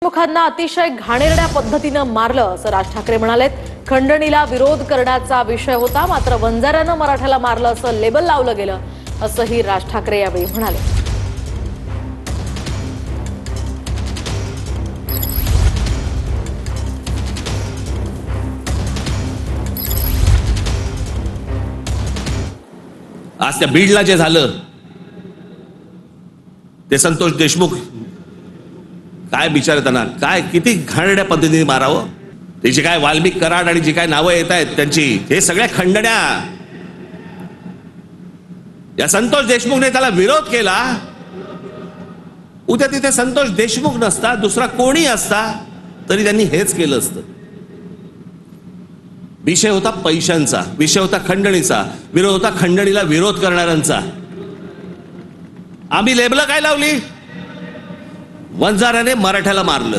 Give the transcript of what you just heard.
देशमुखांना अतिशय घाणेरड्या पद्धतीने मारलं असं राज ठाकरे म्हणालेत। खंडणीला विरोध करण्याचा विषय होता, मात्र वंजाऱ्यानं मराठ्याला मारलं असं लेबल लावलं गेलं असंही राज ठाकरे यावेळी म्हणाले। आज त्या बीडला जे झालं ते संतोष देशमुख काय बिचारे, त्यांना काय किती घाणेरड्या पद्धतीने मारावं। ते जे काय वाल्मिक कराड आणि जी काय नावं येत आहेत त्यांची, हे सगळ्या खंडण्या या संतोष देशमुखने त्याला विरोध केला। उद्या तिथे संतोष देशमुख नसता, दुसरा कोणी असता तरी त्यांनी हेच केलं असतं। विषय होता पैशांचा, विषय होता खंडणीचा, विरोध होता खंडणीला विरोध करणाऱ्यांचा। आम्ही लेबल काय लावली? वंजाऱ्याने मराठ्याला मारलं।